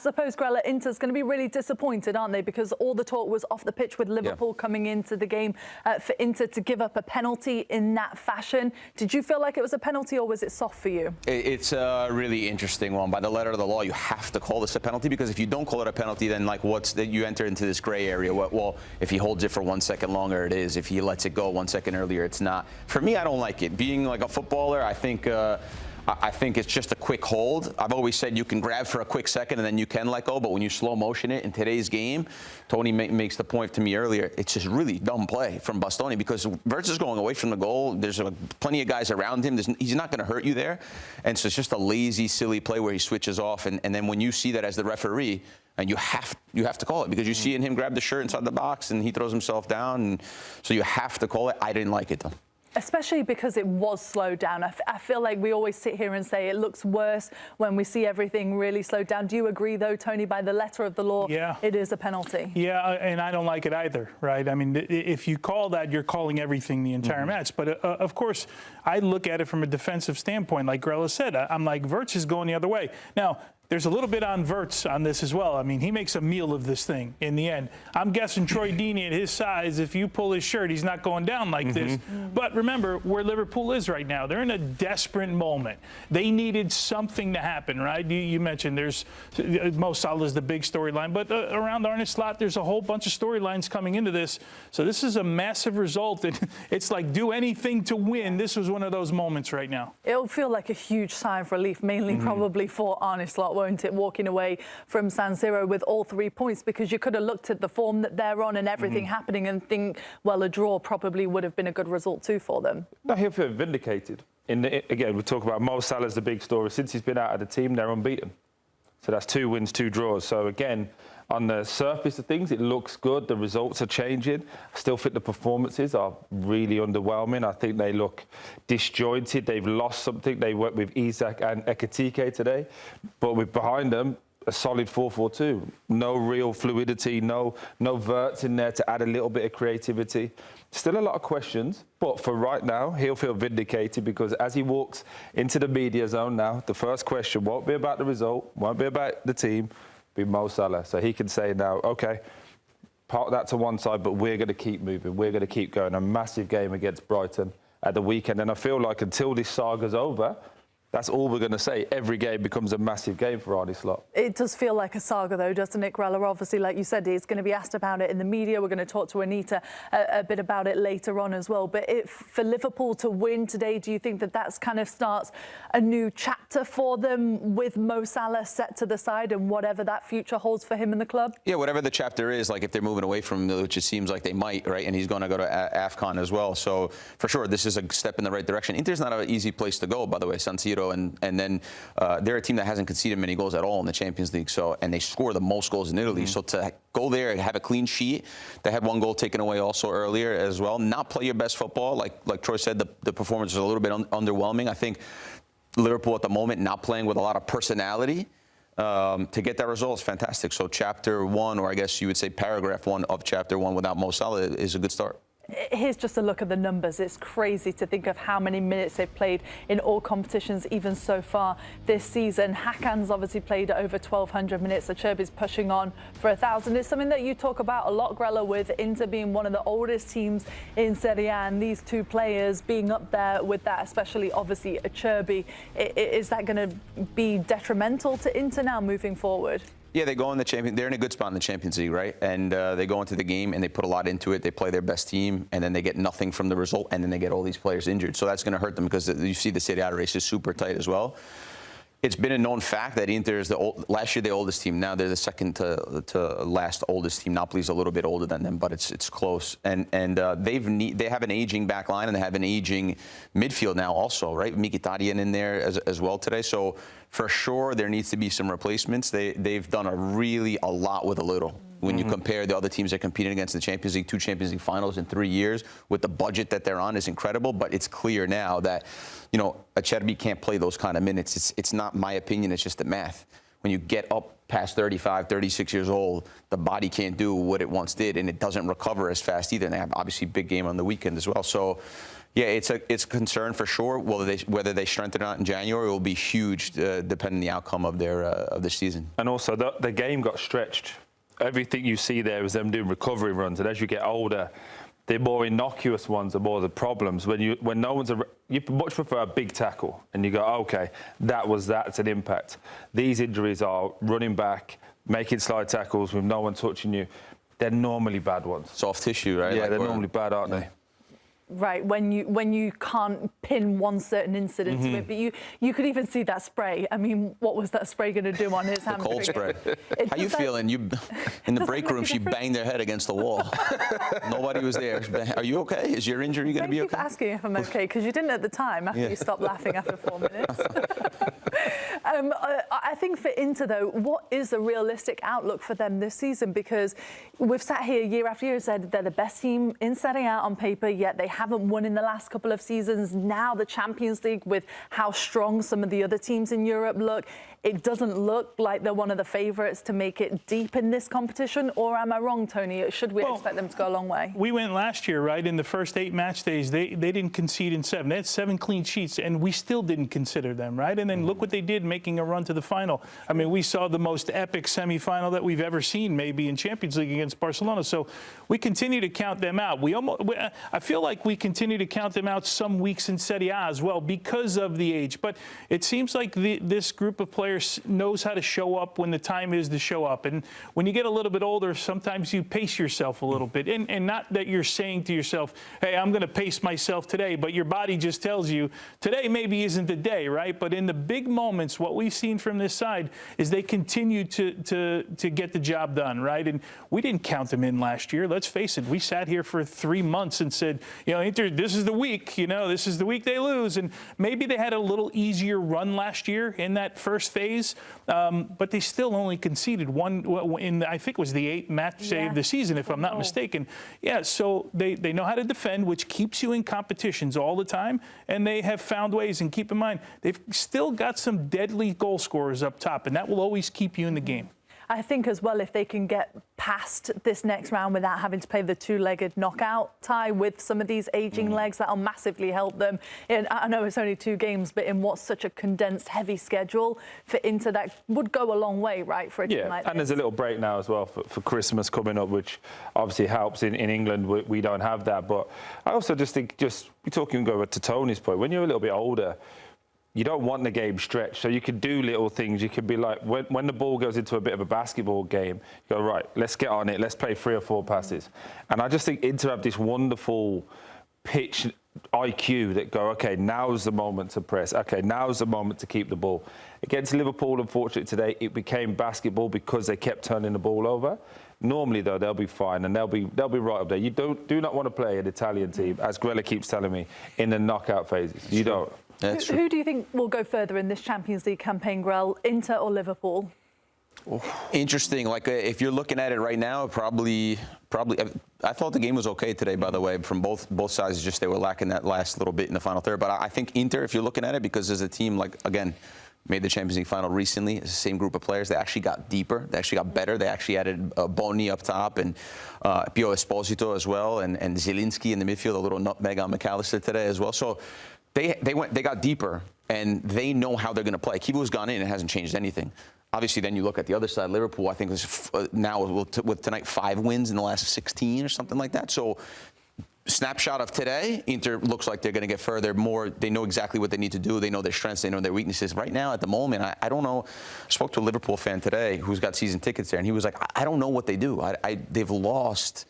suppose, Grella, Inter's going to be really disappointed, aren't they? Because all the talk was off the pitch with Liverpool coming into the game for Inter to give up a penalty in that fashion. Did you feel like it was a penalty, or was it soft for you? It's a really interesting one. By the letter of the law, you have to call this a penalty, because if you don't call it a penalty, then like you enter into this gray area. Well, if he holds it for 1 second longer, it is. If he lets it go 1 second earlier, it's not. For me, I don't like it. Being like a footballer, I think it's just a quick hold. I've always said you can grab for a quick second and then you can let go, but when you slow motion it in today's game, Tony makes the point to me earlier, it's just really dumb play from Bastoni, because Wirtz is going away from the goal. There's plenty of guys around him. He's not going to hurt you there. And so it's just a lazy, silly play where he switches off. And then when you see that as the referee, and you have to call it, because you see him grab the shirt inside the box and he throws himself down. And so you have to call it. I didn't like it, though. Especially because it was slowed down. I feel like we always sit here and say it looks worse when we see everything really slowed down. Do you agree, though, Tony, by the letter of the law, it is a penalty? Yeah, and I don't like it either, right? I mean, if you call that, you're calling everything the entire match. But, of course, I look at it from a defensive standpoint. Like Grella said, I'm like, Wirtz is going the other way. Now, there's a little bit on Wirtz on this as well. I mean, he makes a meal of this thing in the end. I'm guessing Troy Deeney at his size, if you pull his shirt, he's not going down like this. But remember where Liverpool is right now. They're in a desperate moment. They needed something to happen, right? You mentioned there's Mo Salah is the big storyline, but around Arne Slot, there's a whole bunch of storylines coming into this. So this is a massive result. And it's like do anything to win. This was one of those moments right now. It'll feel like a huge sigh of relief, mainly probably for Arne Slot, won't it, walking away from San Siro with all 3 points, because you could have looked at the form that they're on and everything happening and think, well, a draw probably would have been a good result too for them. No, he'll feel vindicated. Again, we talk about Mo Salah's the big story. Since he's been out of the team, they're unbeaten. So that's 2 wins, 2 draws. So again, on the surface of things, it looks good. The results are changing. I still think the performances are really underwhelming. I think they look disjointed. They've lost something. They worked with Isak and Ekitike today. But with behind them, a solid 4-4-2. No real fluidity, no Wirtz in there to add a little bit of creativity. Still a lot of questions, but for right now, he'll feel vindicated, because as he walks into the media zone now, the first question won't be about the result, won't be about the team, be Mo Salah. So he can say now, OK, park that to one side, but we're going to keep moving. We're going to keep going. A massive game against Brighton at the weekend. And I feel like until this saga's over, that's all we're going to say. Every game becomes a massive game for Arne Slot. It does feel like a saga, though, doesn't it, Grella? Obviously, like you said, he's going to be asked about it in the media. We're going to talk to Anita a bit about it later on as well. But for Liverpool to win today, do you think that that's kind of starts a new chapter for them, with Mo Salah set to the side and whatever that future holds for him in the club? Yeah, whatever the chapter is, like if they're moving away from him, which it seems like they might, right? And he's going to go to AFCON as well. So, for sure, this is a step in the right direction. Inter's not an easy place to go, by the way, San Siro. And then they're a team that hasn't conceded many goals at all in the Champions League. So, and they score the most goals in Italy. So to go there and have a clean sheet, they had 1 goal taken away also earlier as well. Not play your best football, like Troy said, the performance was a little bit underwhelming. I think Liverpool at the moment not playing with a lot of personality. To get that result is fantastic. So chapter 1, or I guess you would say paragraph 1 of chapter 1 without Mo Salah is a good start. Here's just a look at the numbers. It's crazy to think of how many minutes they've played in all competitions, even so far this season. Hakan's obviously played over 1,200 minutes. Acerbi's pushing on for 1,000. It's something that you talk about a lot, Grella, with Inter being one of the oldest teams in Serie A, and these 2 players being up there with that, especially obviously Acerbi. Is that going to be detrimental to Inter now moving forward? Yeah, they go in the champion. They're in a good spot in the Champions League, right? And they go into the game and they put a lot into it. They play their best team, and then they get nothing from the result, and then they get all these players injured. So that's going to hurt them, because you see the Serie A race is super tight as well. It's been a known fact that Inter is last year the oldest team. Now they're the second to last oldest team. Napoli's a little bit older than them, but it's close. And they have an aging back line, and they have an aging midfield now also, right? Mkhitaryan in there as well today. So for sure there needs to be some replacements. They've done a lot with a little. When you compare the other teams that are competing against the Champions League, 2 Champions League finals in 3 years, with the budget that they're on, is incredible. But it's clear now that, Acerbi can't play those kind of minutes. It's not my opinion. It's just the math. when you get up past 35, 36 years old, the body can't do what it once did, and it doesn't recover as fast either. And they have obviously big game on the weekend as well. So, yeah, it's a concern for sure. Whether they strengthen or not in January will be huge, depending on the outcome of their season. And also, the game got stretched. Everything you see there is them doing recovery runs, and as you get older, the more innocuous ones are more the problems. When no one's you much prefer a big tackle, and you go, okay, that's an impact. These injuries are running back, making slide tackles with no one touching you. They're normally bad ones. Soft tissue, right? Yeah, they're normally bad, aren't they? Right, when you can't pin one certain incident to it, but you could even see that spray. I mean, what was that spray going to do on his hamstring? Cold spray. How you feeling? You in the break room? She banged their head against the wall. Nobody was there. Are you okay? Is your injury going to be okay? Thank you for asking if I'm okay, because you didn't at the time. After you stopped laughing after 4 minutes. I think for Inter, though, what is a realistic outlook for them this season? Because we've sat here year after year and said they're the best team in Serie A on paper, yet they haven't won in the last couple of seasons. Now the Champions League, with how strong some of the other teams in Europe look, it doesn't look like they're one of the favourites to make it deep in this competition. Or am I wrong, Tony? Should we expect them to go a long way? We went last year, right? In the first 8 match days, they didn't concede in 7. They had 7 clean sheets, and we still didn't consider them, right? And then look what they did, making a run to the final. I mean, we saw the most epic semifinal that we've ever seen, maybe in Champions League against Barcelona. So we continue to count them out. I feel like we continue to count them out some weeks in Serie A as well because of the age. But it seems like this group of players knows how to show up when the time is to show up. And when you get a little bit older, sometimes you pace yourself a little bit. And not that you're saying to yourself, hey, I'm going to pace myself today, but your body just tells you today maybe isn't the day, right? But in the big moments, what we've seen from this side is they continue to get the job done, right? And we didn't count them in last year. Let's face it. We sat here for 3 months and said, Inter, this is the week, this is the week they lose. And maybe they had a little easier run last year in that first phase, but they still only conceded one in, I think it was the 8th match day of the season, if I'm not mistaken. Yeah, so they know how to defend, which keeps you in competitions all the time, and they have found ways. And keep in mind, they've still got some deadly goal scorers up top, and that will always keep you in the game. I think as well, if they can get past this next round without having to play the 2-legged knockout tie with some of these aging legs, that'll massively help them. And I know it's only 2 games, but in what's such a condensed, heavy schedule for Inter, that would go a long way, right, for a team like this. And there's a little break now as well for Christmas coming up, which obviously helps. In England, we don't have that. But I also just think, we're talking, go to Tony's point, when you're a little bit older, you don't want the game stretched, so you could do little things. You could be like, when the ball goes into a bit of a basketball game, you go, right, let's get on it, let's play 3 or 4 passes. And I just think Inter have this wonderful pitch IQ that go, okay, now's the moment to press. Okay, now's the moment to keep the ball. Against Liverpool, unfortunately today, it became basketball because they kept turning the ball over. Normally, though, they'll be fine and they'll be right up there. You do not want to play an Italian team, as Grella keeps telling me, in the knockout phases. You don't. Who do you think will go further in this Champions League campaign, Grell? Inter or Liverpool? Interesting. Like, if you're looking at it right now, probably. I thought the game was okay today, by the way, from both sides. Just they were lacking that last little bit in the final third. But I think Inter, if you're looking at it, because as a team, like, again, made the Champions League final recently. It's the same group of players. They actually got deeper. They actually got better. They actually added Boni up top and Pio Esposito as well, and Zielinski in the midfield, a little nutmeg on McAllister today as well. So they got deeper, and they know how they're going to play. Kivu's gone in and hasn't changed anything. Obviously, then you look at the other side. Liverpool, I think, is now with tonight 5 wins in the last 16 or something like that. So snapshot of today, Inter looks like they're going to get further, more. They know exactly what they need to do. They know their strengths. They know their weaknesses. Right now, at the moment, I don't know. I spoke to a Liverpool fan today who's got season tickets there, and he was like, I don't know what they do. They've lost,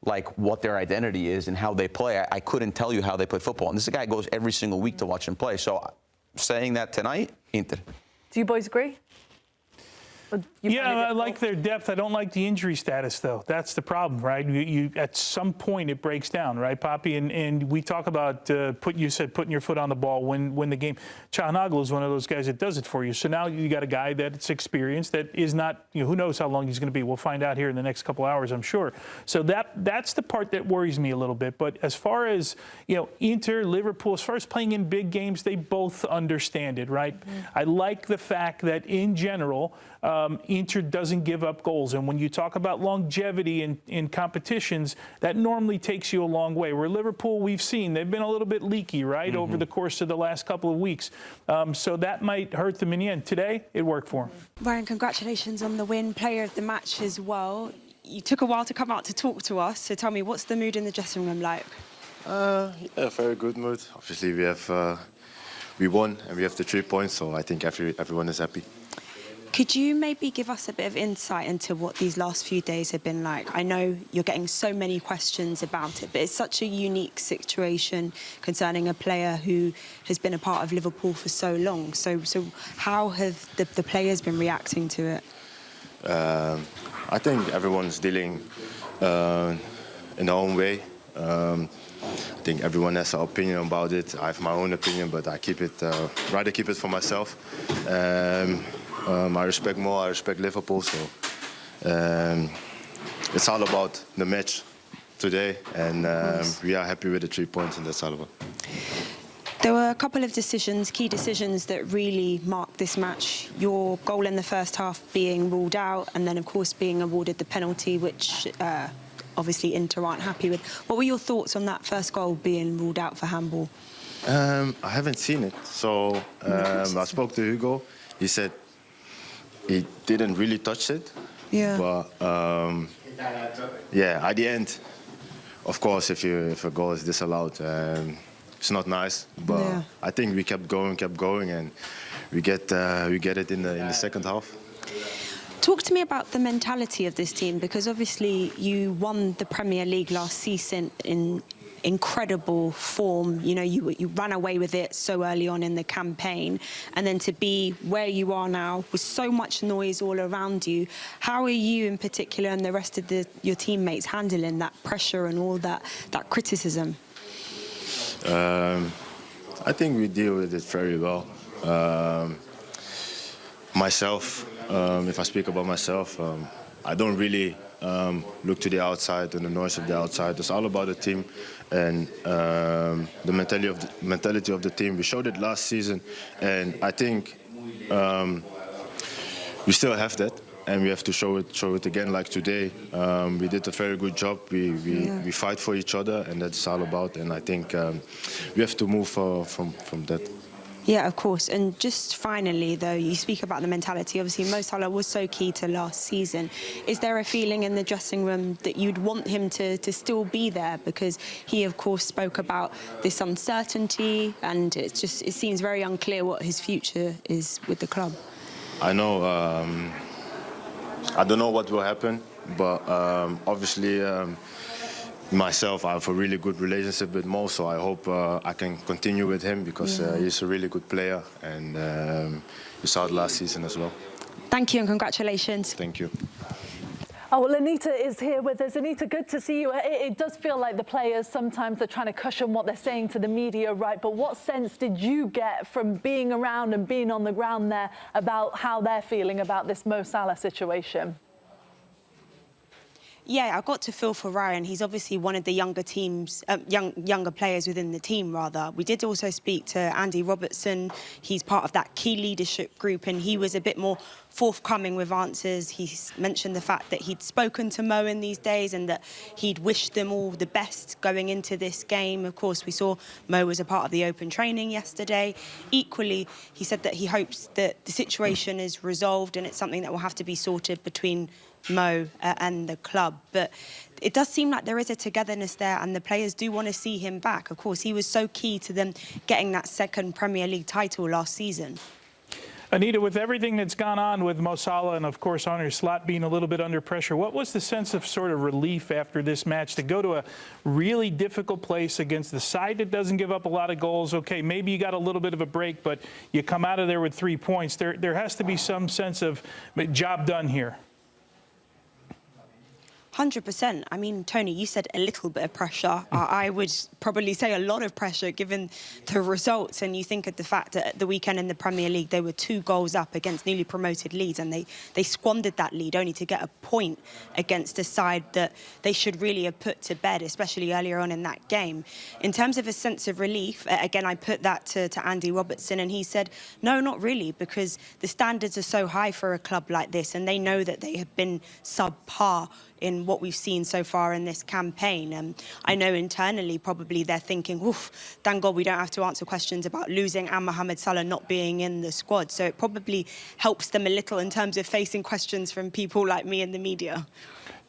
like, what their identity is and how they play. I couldn't tell you how they play football. And this guy goes every single week to watch them play. So saying that tonight, Inter. Do you boys agree? Yeah, I like their depth. I don't like the injury status, though. That's the problem, right? You at some point it breaks down, right, Poppy? And we talk about putting your foot on the ball when the game. Çalhanoğlu is one of those guys that does it for you. So now you got a guy that's experienced that is not, who knows how long he's going to be. We'll find out here in the next couple hours, I'm sure. So that's the part that worries me a little bit. But as far as Inter, Liverpool, as far as playing in big games, they both understand it, right? I like the fact that in general, Inter doesn't give up goals. And when you talk about longevity in competitions, that normally takes you a long way. Where Liverpool, we've seen, they've been a little bit leaky, right, over the course of the last couple of weeks. So that might hurt them in the end. Today, it worked for them. Ryan, congratulations on the win, player of the match as well. You took a while to come out to talk to us, so tell me, what's the mood in the dressing room like? Yeah, very good mood. Obviously, we won and we have the 3 points, so I think everyone is happy. Could you maybe give us a bit of insight into what these last few days have been like? I know you're getting so many questions about it, but it's such a unique situation concerning a player who has been a part of Liverpool for so long. So how have the players been reacting to it? I think everyone's dealing in their own way. I think everyone has an opinion about it. I have my own opinion, but I rather keep it for myself. I respect Mo, I respect Liverpool, so it's all about the match today, and we are happy with the 3 points, and that's all about. There were a couple of key decisions that really marked this match. Your goal in the first half being ruled out, and then, of course, being awarded the penalty, which obviously Inter aren't happy with. What were your thoughts on that first goal being ruled out for handball? I haven't seen it, so I spoke to Hugo. He said he didn't really touch it. Yeah. But yeah, at the end, of course, if a goal is disallowed, it's not nice. But yeah. I think we kept going, and we get it in the second half. Talk to me about the mentality of this team, because obviously you won the Premier League last season in incredible form. You ran away with it so early on in the campaign, and then to be where you are now with so much noise all around you, how are you in particular and the rest of your teammates handling that pressure and all that criticism? I think we deal with it very well. Myself, if I speak about myself, I don't really look to the outside and the noise of the outside. It's all about the team and the mentality of the team. We showed it last season, and I think we still have that, and we have to show it again. Like today, we did a very good job. We fight for each other, and that's all about. And I think we have to move from that. Yeah, of course. And just finally, though, you speak about the mentality. Obviously, Mo Salah was so key to last season. Is there a feeling in the dressing room that you'd want him to still be there? Because he, of course, spoke about this uncertainty, and it seems very unclear what his future is with the club. I know. I don't know what will happen, but obviously. Myself, I have a really good relationship with Mo, so I hope I can continue with him because he's a really good player, and you saw it last season as well. Thank you and congratulations. Thank you. Oh, well, Anita is here with us. Anita, good to see you. It does feel like the players sometimes are trying to cushion what they're saying to the media, right? But what sense did you get from being around and being on the ground there about how they're feeling about this Mo Salah situation? Yeah, I got to feel for Ryan. He's obviously one of the younger players within the team, rather. We did also speak to Andy Robertson. He's part of that key leadership group, and he was a bit more forthcoming with answers. He mentioned the fact that he'd spoken to Mo in these days and that he'd wished them all the best going into this game. Of course, we saw Mo was a part of the open training yesterday. Equally, he said that he hopes that the situation is resolved and it's something that will have to be sorted between Mo and the club. But it does seem like there is a togetherness there, and the players do want to see him back. Of course, he was so key to them getting that second Premier League title last season. Anita, with everything that's gone on with Mo Salah and, of course, Arne Slot being a little bit under pressure, what was the sense of sort of relief after this match to go to a really difficult place against the side that doesn't give up a lot of goals? Okay, maybe you got a little bit of a break, but you come out of there with 3 points. There has to be some sense of job done here. 100%. I mean, Tony, you said a little bit of pressure. I would probably say a lot of pressure given the results. And you think of the fact that at the weekend in the Premier League, they were 2 goals up against newly promoted Leeds, and they squandered that lead only to get a point against a side that they should really have put to bed, especially earlier on in that game. In terms of a sense of relief, again, I put that to Andy Robertson, and he said, no, not really, because the standards are so high for a club like this, and they know that they have been subpar in what we've seen so far in this campaign. I know internally probably they're thinking, oof, thank God we don't have to answer questions about losing and Mohamed Salah not being in the squad. So it probably helps them a little in terms of facing questions from people like me in the media.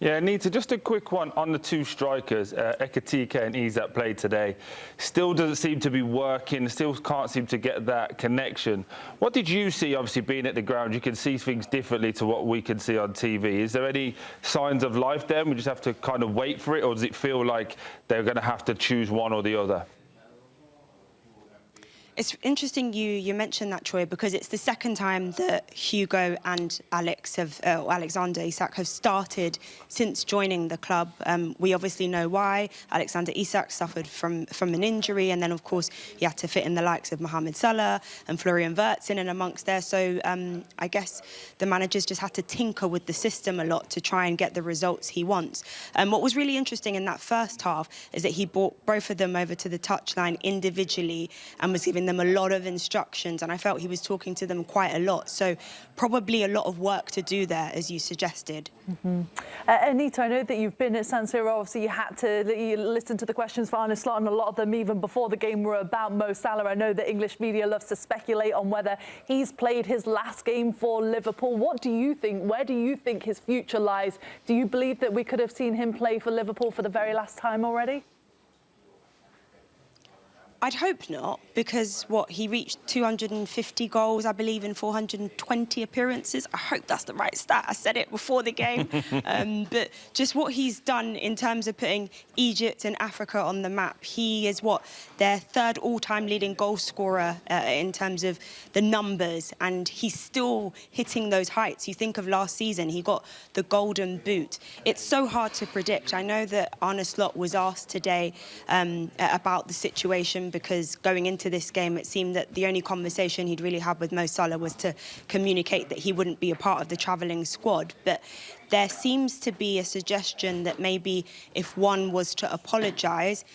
Yeah, Anita, just a quick one on the 2 strikers, Ekitike and Isak played today. Still doesn't seem to be working, still can't seem to get that connection. What did you see, obviously being at the ground? You can see things differently to what we can see on TV. Is there any signs of life there? We just have to kind of wait for it, or does it feel like they're going to have to choose one or the other? It's interesting you mentioned that, Troy, because it's the second time that Hugo and Alexander Isak have started since joining the club. We obviously know why. Alexander Isak suffered from an injury, and then, of course, he had to fit in the likes of Mohamed Salah and Florian Wirtz in and amongst there. So I guess the managers just had to tinker with the system a lot to try and get the results he wants. What was really interesting in that first half is that he brought both of them over to the touchline individually and was giving them a lot of instructions, and I felt he was talking to them quite a lot. So probably a lot of work to do there, as you suggested. Anita, I know that you've been at San Siro. Obviously, you listen to the questions for Arne Slot, and a lot of them, even before the game, were about Mo Salah. I know that English media loves to speculate on whether he's played his last game for Liverpool. What do you think? Where do you think his future lies? Do you believe that we could have seen him play for Liverpool for the very last time already? I'd hope not, because he reached 250 goals, I believe, in 420 appearances. I hope that's the right stat. I said it before the game. But just what he's done in terms of putting Egypt and Africa on the map, he is their 3rd all-time leading goal scorer in terms of the numbers, and he's still hitting those heights. You think of last season, he got the Golden Boot. It's so hard to predict. I know that Arne Slot was asked today about the situation, because going into this game, it seemed that the only conversation he'd really had with Mo Salah was to communicate that he wouldn't be a part of the travelling squad. But there seems to be a suggestion that maybe if one was to apologise,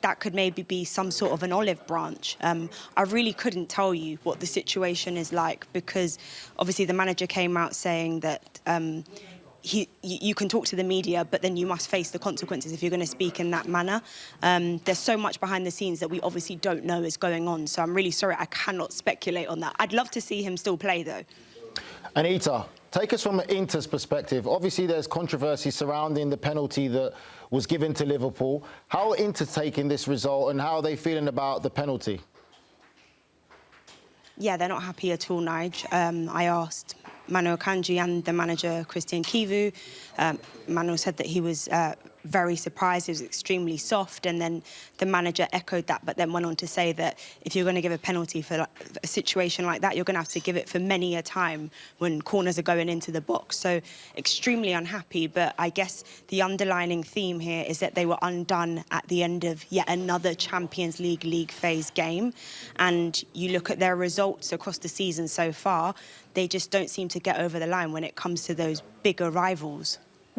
that could maybe be some sort of an olive branch. I really couldn't tell you what the situation is like, because obviously the manager came out saying that you can talk to the media, but then you must face the consequences if you're going to speak in that manner. There's so much behind the scenes that we obviously don't know is going on. So I'm really sorry, I cannot speculate on that. I'd love to see him still play, though. Anita, take us from Inter's perspective. Obviously, there's controversy surrounding the penalty that was given to Liverpool. How are Inter taking this result, and how are they feeling about the penalty? Yeah, they're not happy at all, Nige. I asked Manuel Kanji and the manager, Christian Kivu. Manuel said that he was very surprised. It was extremely soft, and then the manager echoed that, but then went on to say that if you're going to give a penalty for a situation like that, you're going to have to give it for many a time when corners are going into the box. So extremely unhappy, but I guess the underlining theme here is that they were undone at the end of yet another Champions League phase game. And you look at their results across the season so far, they just don't seem to get over the line when it comes to those bigger rivals.